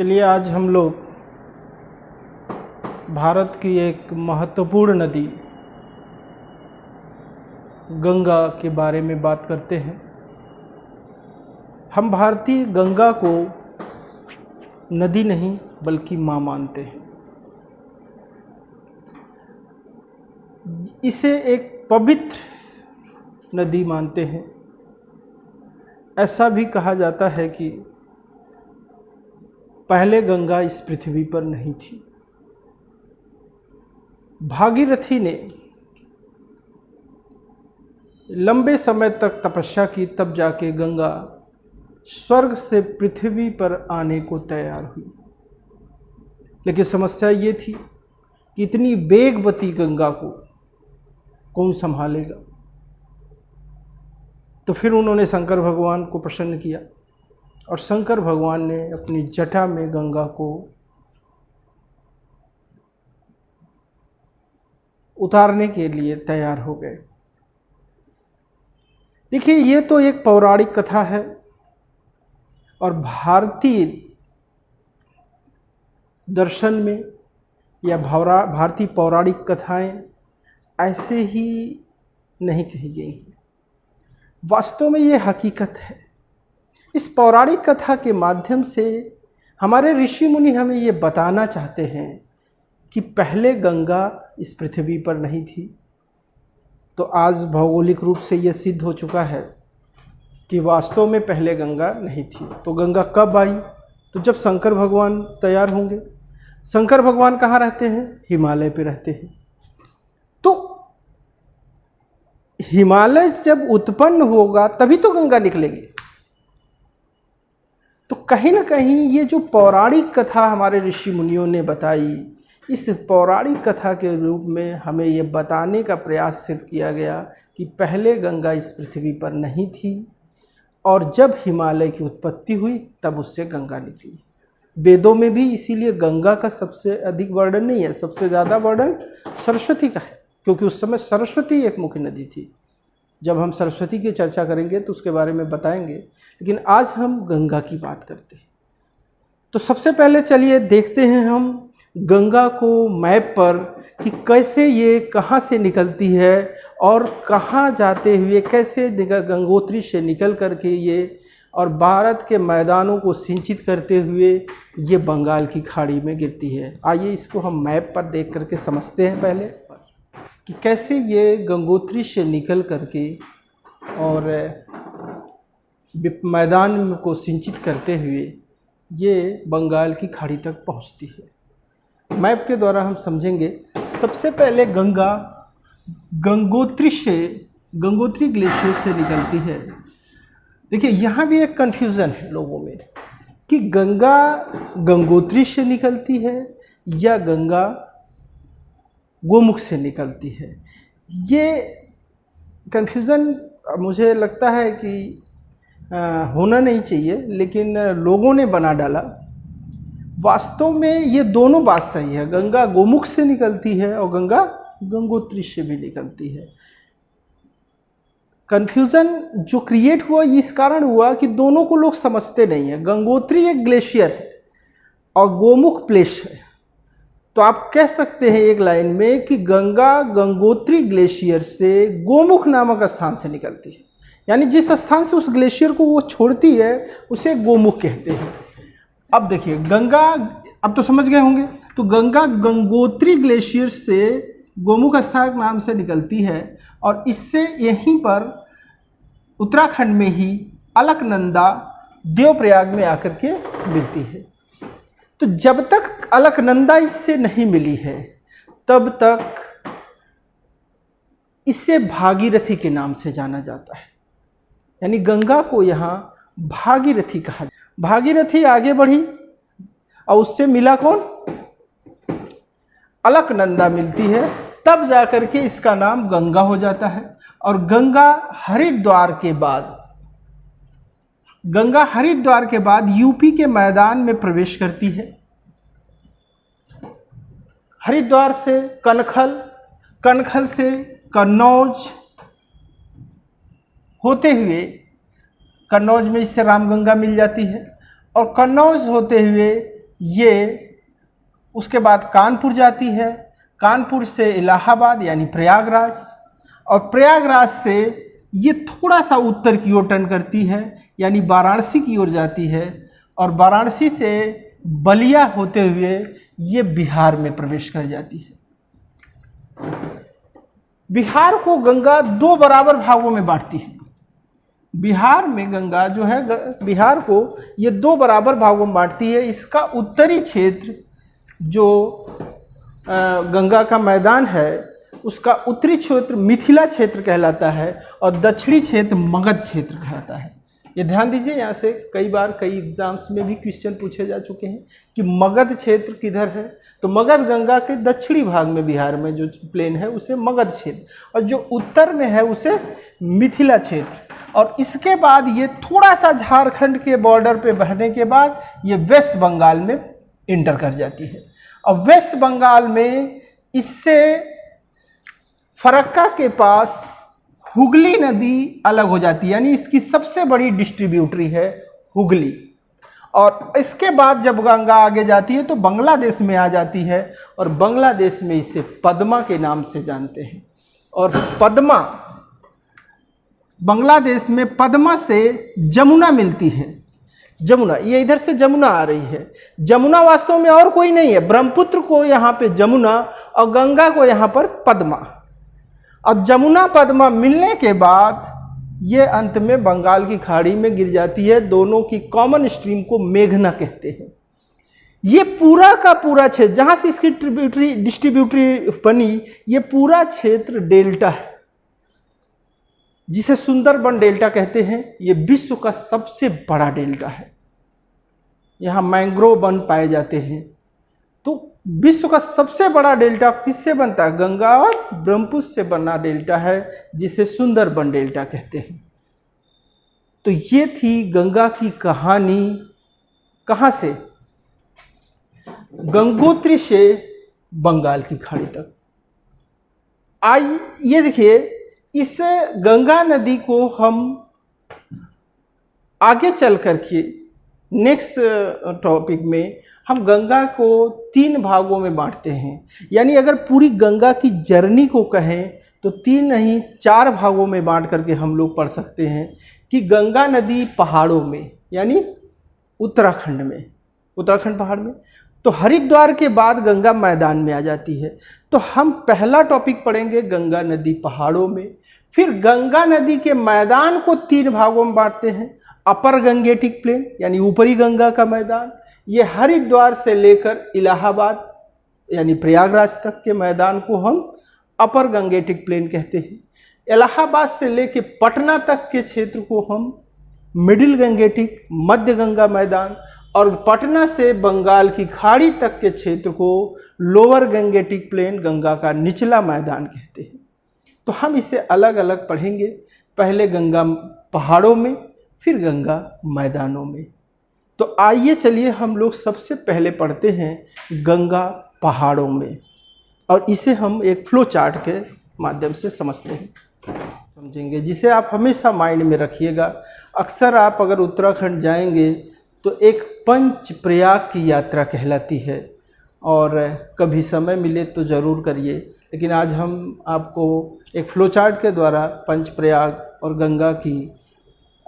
चलिए आज हम लोग भारत की एक महत्वपूर्ण नदी गंगा के बारे में बात करते हैं। हम भारतीय गंगा को नदी नहीं बल्कि माँ मानते हैं। इसे एक पवित्र नदी मानते हैं। ऐसा भी कहा जाता है कि पहले गंगा इस पृथ्वी पर नहीं थी। भागीरथी ने लंबे समय तक तपस्या की, तब जाके गंगा स्वर्ग से पृथ्वी पर आने को तैयार हुई। लेकिन समस्या ये थी कि इतनी वेगवती गंगा को कौन संभालेगा। तो फिर उन्होंने शंकर भगवान को प्रसन्न किया और शंकर भगवान ने अपनी जटा में गंगा को उतारने के लिए तैयार हो गए। देखिए, ये तो एक पौराणिक कथा है और भारतीय दर्शन में या भारतीय पौराणिक कथाएं ऐसे ही नहीं कही गई हैं। वास्तव में ये हकीकत है। इस पौराणिक कथा के माध्यम से हमारे ऋषि मुनि हमें ये बताना चाहते हैं कि पहले गंगा इस पृथ्वी पर नहीं थी। तो आज भौगोलिक रूप से ये सिद्ध हो चुका है कि वास्तव में पहले गंगा नहीं थी। तो गंगा कब आई? तो जब शंकर भगवान तैयार होंगे। शंकर भगवान कहाँ रहते हैं? हिमालय पे रहते हैं। तो हिमालय जब उत्पन्न होगा तभी तो गंगा निकलेगी। तो कहीं ना कहीं ये जो पौराणिक कथा हमारे ऋषि मुनियों ने बताई, इस पौराणिक कथा के रूप में हमें ये बताने का प्रयास सिर्फ किया गया कि पहले गंगा इस पृथ्वी पर नहीं थी और जब हिमालय की उत्पत्ति हुई तब उससे गंगा निकली। वेदों में भी इसीलिए गंगा का सबसे अधिक वर्णन नहीं है, सबसे ज़्यादा वर्णन सरस्वती का है, क्योंकि उस समय सरस्वती एक मुख्य नदी थी। जब हम सरस्वती की चर्चा करेंगे तो उसके बारे में बताएंगे, लेकिन आज हम गंगा की बात करते हैं। तो सबसे पहले चलिए देखते हैं हम गंगा को मैप पर कि कैसे ये कहाँ से निकलती है और कहाँ जाते हुए कैसे गंगोत्री से निकल करके ये और भारत के मैदानों को सिंचित करते हुए ये बंगाल की खाड़ी में गिरती है। आइए इसको हम मैप पर देख करके समझते हैं पहले कि कैसे ये गंगोत्री से निकल करके और मैदान को सिंचित करते हुए ये बंगाल की खाड़ी तक पहुंचती है। मैप के द्वारा हम समझेंगे। सबसे पहले गंगा गंगोत्री ग्लेशियर से निकलती है। देखिए, यहाँ भी एक कन्फ्यूज़न है लोगों में कि गंगा गंगोत्री से निकलती है या गंगा गोमुख से निकलती है। ये कन्फ्यूज़न मुझे लगता है कि होना नहीं चाहिए, लेकिन लोगों ने बना डाला। वास्तव में ये दोनों बात सही है। गंगा गोमुख से निकलती है और गंगा गंगोत्री से भी निकलती है। कन्फ्यूज़न जो क्रिएट हुआ इस कारण हुआ कि दोनों को लोग समझते नहीं हैं। गंगोत्री एक ग्लेशियर है और गोमुख प्लेस है। तो आप कह सकते हैं एक लाइन में कि गंगा गंगोत्री ग्लेशियर से गोमुख नामक स्थान से निकलती है। यानी जिस स्थान से उस ग्लेशियर को वो छोड़ती है उसे गोमुख कहते हैं। अब देखिए, गंगा, अब तो समझ गए होंगे। तो गंगा गंगोत्री ग्लेशियर से गोमुख स्थान नाम से निकलती है और इससे यहीं पर उत्तराखंड में ही अलकनंदा देवप्रयाग में आकर के मिलती है। तो जब तक अलकनंदा इससे नहीं मिली है तब तक इसे भागीरथी के नाम से जाना जाता है। यानी गंगा को यहाँ भागीरथी कहा। भागीरथी आगे बढ़ी और उससे मिला कौन? अलकनंदा मिलती है, तब जाकर के इसका नाम गंगा हो जाता है। और गंगा हरिद्वार के बाद यूपी के मैदान में प्रवेश करती है। हरिद्वार से कनखल, कनखल से कन्नौज होते हुए कन्नौज में इससे रामगंगा मिल जाती है और कन्नौज होते हुए ये उसके बाद कानपुर जाती है, कानपुर से इलाहाबाद यानी प्रयागराज, और प्रयागराज से ये थोड़ा सा उत्तर की ओर टर्न करती है यानी वाराणसी की ओर जाती है, और वाराणसी से बलिया होते हुए ये बिहार में प्रवेश कर जाती है। बिहार को गंगा दो बराबर भागों में बांटती है। बिहार में गंगा जो है, बिहार को ये दो बराबर भागों में बांटती है। इसका उत्तरी क्षेत्र जो गंगा का मैदान है, उसका उत्तरी क्षेत्र मिथिला क्षेत्र कहलाता है और दक्षिणी क्षेत्र मगध क्षेत्र कहलाता है। ये ध्यान दीजिए, यहाँ से कई बार कई एग्जाम्स में भी क्वेश्चन पूछे जा चुके हैं कि मगध क्षेत्र किधर है। तो मगध गंगा के दक्षिणी भाग में बिहार में जो प्लेन है उसे मगध क्षेत्र, और जो उत्तर में है उसे मिथिला क्षेत्र। और इसके बाद ये थोड़ा सा झारखंड के बॉर्डर पे बहने के बाद ये वेस्ट बंगाल में इंटर कर जाती है। और वेस्ट बंगाल में इससे फरक्का के पास हुगली नदी अलग हो जाती है, यानी इसकी सबसे बड़ी डिस्ट्रीब्यूटरी है हुगली। और इसके बाद जब गंगा आगे जाती है तो बांग्लादेश में आ जाती है, और बांग्लादेश में इसे पद्मा के नाम से जानते हैं। और पद्मा, बांग्लादेश में पद्मा से जमुना मिलती है। जमुना, ये इधर से जमुना आ रही है। जमुना वास्तव में और कोई नहीं है, ब्रह्मपुत्र को यहाँ पे जमुना और गंगा को यहाँ पर पद्मा। और जमुना पद्मा मिलने के बाद ये अंत में बंगाल की खाड़ी में गिर जाती है। दोनों की कॉमन स्ट्रीम को मेघना कहते हैं। ये पूरा का पूरा क्षेत्र जहाँ से इसकी डिस्ट्रीब्यूटरी बनी, ये पूरा क्षेत्र डेल्टा है जिसे सुंदरबन डेल्टा कहते हैं। ये विश्व का सबसे बड़ा डेल्टा है। यहाँ मैंग्रोव वन पाए जाते हैं। तो विश्व का सबसे बड़ा डेल्टा किससे बनता है? गंगा और ब्रह्मपुत्र से बना डेल्टा है जिसे सुंदरबन डेल्टा कहते हैं। तो ये थी गंगा की कहानी। कहाँ से? गंगोत्री से बंगाल की खाड़ी तक। आइए ये देखिए, इस गंगा नदी को हम आगे चल करके नेक्स्ट टॉपिक में हम गंगा को 3 भागों में बांटते हैं। यानी अगर पूरी गंगा की जर्नी को कहें तो 3 नहीं 4 भागों में बांट करके हम लोग पढ़ सकते हैं कि गंगा नदी पहाड़ों में, यानी उत्तराखंड में, उत्तराखंड पहाड़ में, तो हरिद्वार के बाद गंगा मैदान में आ जाती है। तो हम पहला टॉपिक पढ़ेंगे गंगा नदी पहाड़ों में। फिर गंगा नदी के मैदान को 3 भागों में बांटते हैं। अपर गंगेटिक प्लेन यानी ऊपरी गंगा का मैदान, ये हरिद्वार से लेकर इलाहाबाद यानी प्रयागराज तक के मैदान को हम अपर गंगेटिक प्लेन कहते हैं। इलाहाबाद से लेकर पटना तक के क्षेत्र को हम मिडिल गंगेटिक मध्य गंगा मैदान, और पटना से बंगाल की खाड़ी तक के क्षेत्र को लोअर गंगेटिक प्लेन गंगा का निचला मैदान कहते हैं। तो हम इसे अलग अलग पढ़ेंगे, पहले गंगा पहाड़ों में फिर गंगा मैदानों में। तो आइए चलिए हम लोग सबसे पहले पढ़ते हैं गंगा पहाड़ों में, और इसे हम एक फ्लो चार्ट के माध्यम से समझते हैं, समझेंगे, जिसे आप हमेशा माइंड में रखिएगा। अक्सर आप अगर उत्तराखंड जाएंगे तो एक पंच प्रयाग की यात्रा कहलाती है, और कभी समय मिले तो ज़रूर करिए। लेकिन आज हम आपको एक फ्लो चार्ट के द्वारा पंच प्रयाग और गंगा की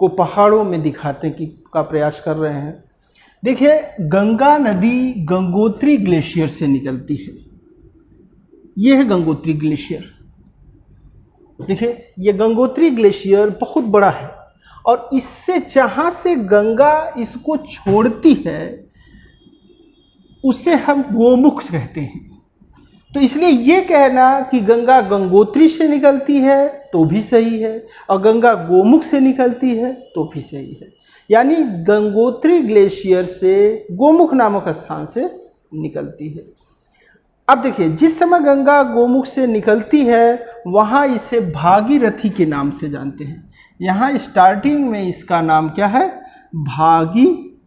को पहाड़ों में दिखाने की का प्रयास कर रहे हैं। देखिए, गंगा नदी गंगोत्री ग्लेशियर से निकलती है। ये है गंगोत्री ग्लेशियर। देखिए, ये गंगोत्री ग्लेशियर बहुत बड़ा है, और इससे जहाँ से गंगा इसको छोड़ती है उसे हम गोमुख कहते हैं। तो इसलिए ये कहना कि गंगा गंगोत्री से निकलती है तो भी सही है, और गंगा गोमुख से निकलती है तो भी सही है। यानी गंगोत्री ग्लेशियर से गोमुख नामक स्थान से निकलती है। अब देखिए, जिस समय गंगा गोमुख से निकलती है वहाँ इसे भागीरथी के नाम से जानते हैं। यहाँ स्टार्टिंग में इसका नाम क्या है? भागीरथी,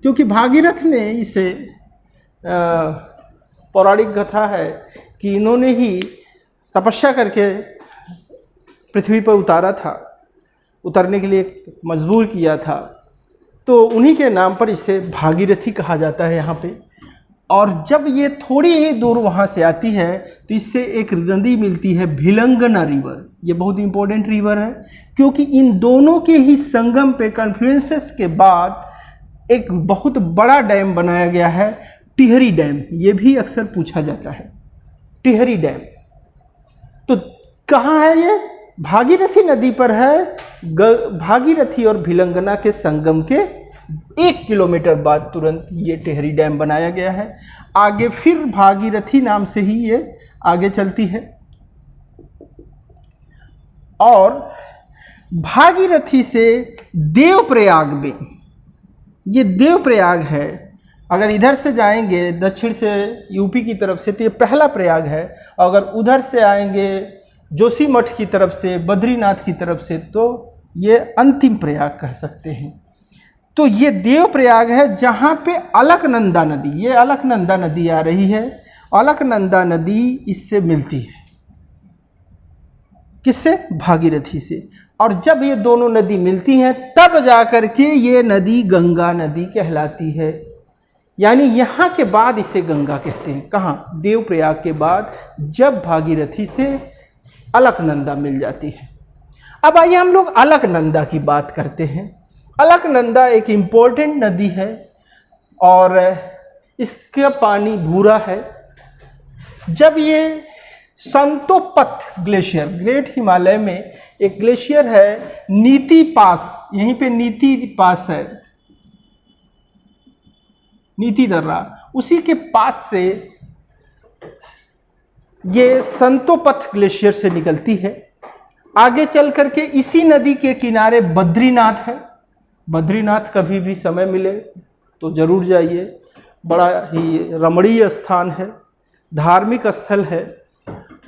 क्योंकि भागीरथ ने इसे पौराणिक कथा है कि इन्होंने ही तपस्या करके पृथ्वी पर उतारा था, उतरने के लिए मजबूर किया था। तो उन्हीं के नाम पर इसे भागीरथी कहा जाता है यहाँ पे। और जब ये थोड़ी ही दूर वहाँ से आती है तो इससे एक नदी मिलती है भिलंगना रिवर। ये बहुत इंपॉर्टेंट रिवर है क्योंकि इन दोनों के ही संगम पे कन्फ्लुएंसेस के बाद एक बहुत बड़ा डैम बनाया गया है, टिहरी डैम। ये भी अक्सर पूछा जाता है, टिहरी डैम। तो कहाँ है ये? भागीरथी नदी पर है। भागीरथी और भिलंगना के संगम के 1 किलोमीटर बाद तुरंत ये टिहरी डैम बनाया गया है। आगे फिर भागीरथी नाम से ही ये आगे चलती है। और भागीरथी से देवप्रयाग में, ये देवप्रयाग है, अगर इधर से जाएंगे दक्षिण से यूपी की तरफ से तो ये पहला प्रयाग है। अगर उधर से आएंगे जोशीमठ की तरफ से, बद्रीनाथ की तरफ से, तो ये अंतिम प्रयाग कह सकते हैं। तो ये देवप्रयाग है जहाँ पे अलकनंदा नदी, ये अलकनंदा नदी आ रही है। अलकनंदा नदी इससे मिलती है, किससे? भागीरथी से। और जब ये दोनों नदी मिलती हैं तब जाकर के ये नदी गंगा नदी कहलाती है। यानी यहाँ के बाद इसे गंगा कहते हैं। कहाँ? देवप्रयाग के बाद, जब भागीरथी से अलकनंदा मिल जाती है। अब आइए हम लोग अलकनंदा की बात करते हैं। अलकनंदा एक इम्पोर्टेंट नदी है और इसका पानी भूरा है। जब ये संतोपत ग्लेशियर, ग्रेट हिमालय में एक ग्लेशियर है नीति पास, यहीं पे नीति पास है, नीति दर्रा, उसी के पास से ये संतोपत ग्लेशियर से निकलती है। आगे चल करके इसी नदी के किनारे बद्रीनाथ है। बद्रीनाथ कभी भी समय मिले तो जरूर जाइए, बड़ा ही रमणीय स्थान है, धार्मिक स्थल है।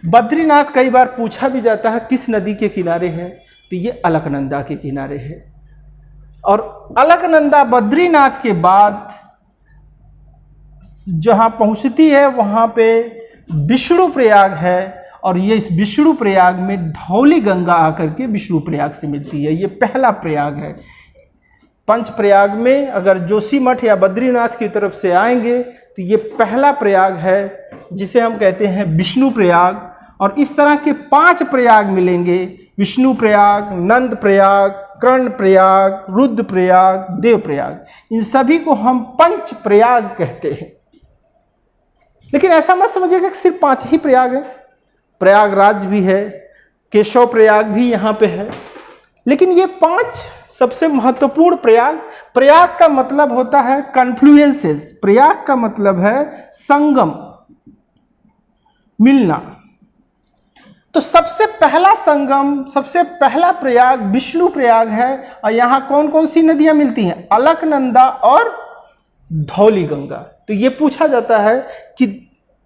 बद्रीनाथ कई बार पूछा भी जाता है किस नदी के किनारे है, तो ये अलकनंदा के किनारे है। और अलकनंदा बद्रीनाथ के बाद जहाँ पहुँचती है वहाँ पे विष्णु प्रयाग है। और ये इस विष्णु प्रयाग में धौली गंगा आकर के विष्णु प्रयाग से मिलती है। ये पहला प्रयाग है। पंच प्रयाग में अगर जोशीमठ या बद्रीनाथ की तरफ से आएंगे तो ये पहला प्रयाग है जिसे हम कहते हैं विष्णु प्रयाग। और इस तरह के 5 प्रयाग मिलेंगे, विष्णु प्रयाग, नंद प्रयाग, कर्ण प्रयाग, रुद्र प्रयाग, देव प्रयाग। इन सभी को हम पंच प्रयाग कहते हैं। लेकिन ऐसा मत समझिएगा कि सिर्फ 5 ही प्रयाग है। प्रयागराज भी है, केशव प्रयाग भी यहाँ पे है। लेकिन ये 5 सबसे महत्वपूर्ण प्रयाग। प्रयाग का मतलब होता है कन्फ्लुएंसेस, प्रयाग का मतलब है संगम, मिलना। तो सबसे पहला संगम, सबसे पहला प्रयाग विष्णु प्रयाग है। और यहाँ कौन कौन सी नदियाँ मिलती हैं? अलकनंदा और धौली गंगा। तो ये पूछा जाता है कि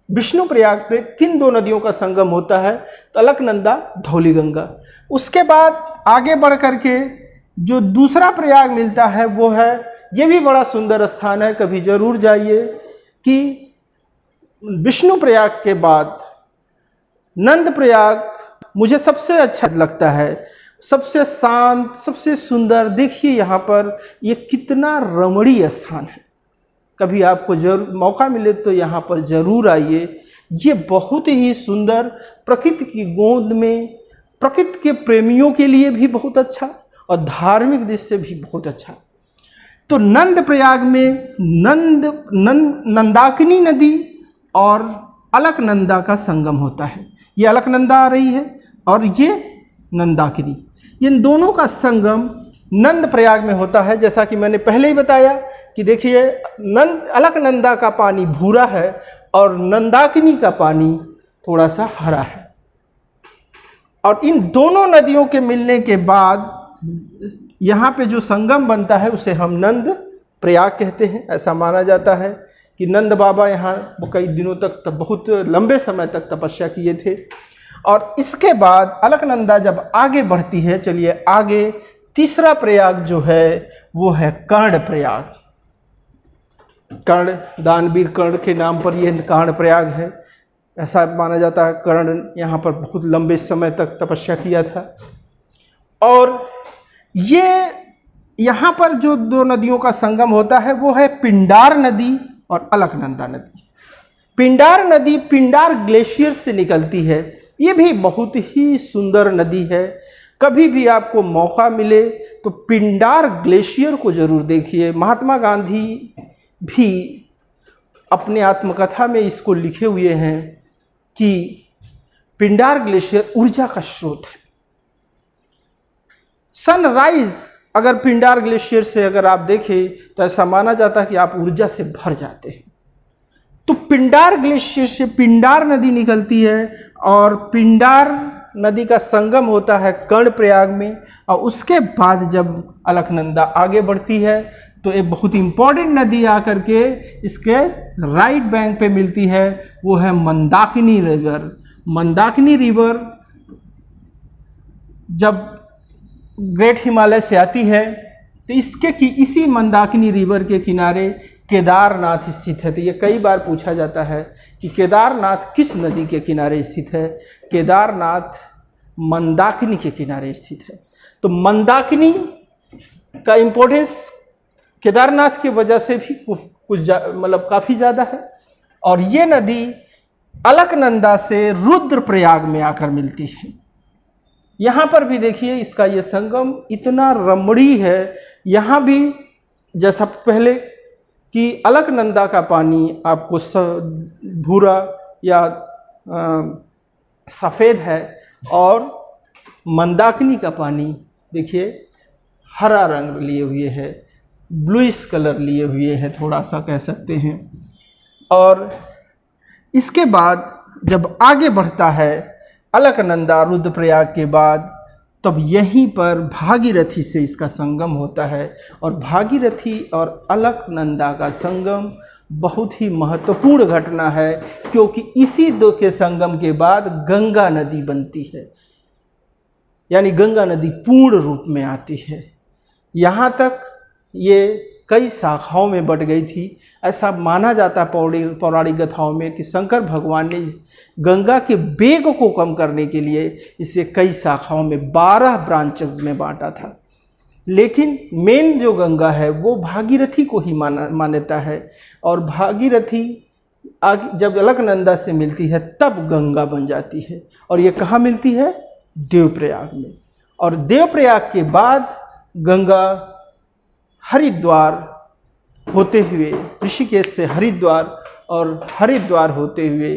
विष्णु प्रयाग पे किन 2 नदियों का संगम होता है? तो अलकनंदा, धौली गंगा। उसके बाद आगे बढ़ करके जो दूसरा प्रयाग मिलता है वो है, ये भी बड़ा सुंदर स्थान है, कभी जरूर जाइए, कि विष्णु प्रयाग के बाद नंद प्रयाग मुझे सबसे अच्छा लगता है, सबसे शांत, सबसे सुंदर। देखिए यहाँ पर ये कितना रमणीय स्थान है। कभी आपको जरूर मौका मिले तो यहाँ पर जरूर आइए। ये बहुत ही सुंदर, प्रकृति की गोद में, प्रकृति के प्रेमियों के लिए भी बहुत अच्छा और धार्मिक दृष्टि से भी बहुत अच्छा। तो नंद प्रयाग में नंदाकिनी नदी और अलकनंदा का संगम होता है। ये अलकनंदा आ रही है और ये नंदाकिनी, इन दोनों का संगम नंद प्रयाग में होता है। जैसा कि मैंने पहले ही बताया कि देखिए अलकनंदा का पानी भूरा है और नंदाकिनी का पानी थोड़ा सा हरा है। और इन दोनों नदियों के मिलने के बाद यहाँ पे जो संगम बनता है उसे हम नंद प्रयाग कहते हैं। ऐसा माना जाता है कि नंद बाबा यहाँ कई दिनों तक, बहुत लंबे समय तक तपस्या किए थे। और इसके बाद अलकनंदा जब आगे बढ़ती है, चलिए आगे, तीसरा प्रयाग जो है वो है कर्ण प्रयाग। कर्ण, दानवीर कर्ण के नाम पर यह कर्ण प्रयाग है। ऐसा माना जाता है कर्ण यहाँ पर बहुत लंबे समय तक तपस्या किया था। और ये यहाँ पर जो दो नदियों का संगम होता है वो है पिंडार नदी और अलकनंदा नदी। पिंडार नदी पिंडार ग्लेशियर से निकलती है। ये भी बहुत ही सुंदर नदी है। कभी भी आपको मौका मिले तो पिंडार ग्लेशियर को जरूर देखिए। महात्मा गांधी भी अपने आत्मकथा में इसको लिखे हुए हैं कि पिंडार ग्लेशियर ऊर्जा का स्रोत है। सनराइज अगर पिंडार ग्लेशियर से अगर आप देखें तो ऐसा माना जाता है कि आप ऊर्जा से भर जाते हैं। तो पिंडार ग्लेशियर से पिंडार नदी निकलती है और पिंडार नदी का संगम होता है कर्णप्रयाग में, और उसके बाद जब अलकनंदा आगे बढ़ती है तो एक बहुत इंपॉर्टेंट नदी आकर के इसके राइट बैंक पे मिलती है, वो है मंदाकिनी रिवर। मंदाकिनी रिवर जब ग्रेट हिमालय से आती है तो इसी मंदाकिनी रिवर के किनारे केदारनाथ स्थित है। तो ये कई बार पूछा जाता है कि केदारनाथ किस नदी के किनारे स्थित है। केदारनाथ मंदाकिनी के किनारे स्थित है। तो मंदाकिनी का इम्पोर्टेंस केदारनाथ की वजह से भी कुछ मतलब काफ़ी ज़्यादा है। और ये नदी अलकनंदा से रुद्रप्रयाग में आकर मिलती है। यहाँ पर भी देखिए इसका ये संगम इतना रमणीय है। यहाँ भी जैसा पहले कि अलकनंदा का पानी आपको भूरा या सफ़ेद है, और मंदाकिनी का पानी देखिए हरा रंग लिए हुए है, ब्लूइश कलर लिए हुए है, थोड़ा सा कह सकते हैं। और इसके बाद जब आगे बढ़ता है अलकनंदा रुद्रप्रयाग के बाद, तब यहीं पर भागीरथी से इसका संगम होता है। और भागीरथी और अलकनंदा का संगम बहुत ही महत्वपूर्ण घटना है, क्योंकि इसी दो के संगम के बाद गंगा नदी बनती है, यानी गंगा नदी पूर्ण रूप में आती है। यहाँ तक ये कई शाखाओं में बट गई थी। ऐसा माना जाता पौराणिक गाथाओं में कि शंकर भगवान ने इस गंगा के वेग को कम करने के लिए इसे कई शाखाओं में 12 ब्रांचेस में बांटा था। लेकिन मेन जो गंगा है वो भागीरथी को ही मान्यता है। और भागीरथी जब अलकनंदा से मिलती है तब गंगा बन जाती है। और ये कहाँ मिलती है? देवप्रयाग में। और देवप्रयाग के बाद गंगा हरिद्वार होते हुए, ऋषिकेश से हरिद्वार और हरिद्वार होते हुए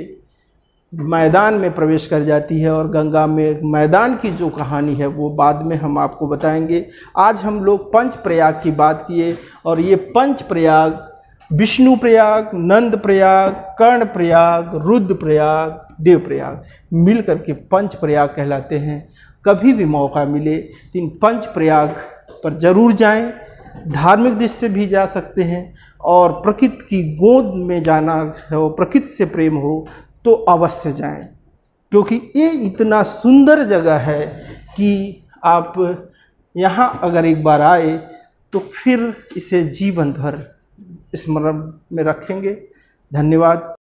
मैदान में प्रवेश कर जाती है। और गंगा में मैदान की जो कहानी है वो बाद में हम आपको बताएंगे। आज हम लोग पंचप्रयाग की बात किए, और ये पंचप्रयाग विष्णुप्रयाग, नंदप्रयाग, कर्णप्रयाग, रुद्रप्रयाग, देवप्रयाग मिल करके पंचप्रयाग कहलाते हैं। कभी भी मौका मिले तो इन पंचप्रयाग पर जरूर जाएं। धार्मिक दृष्टि से भी जा सकते हैं, और प्रकृति की गोद में जाना हो, प्रकृति से प्रेम हो तो अवश्य जाएं, क्योंकि ये इतना सुंदर जगह है कि आप यहाँ अगर एक बार आए तो फिर इसे जीवन भर स्मरण में रखेंगे। धन्यवाद।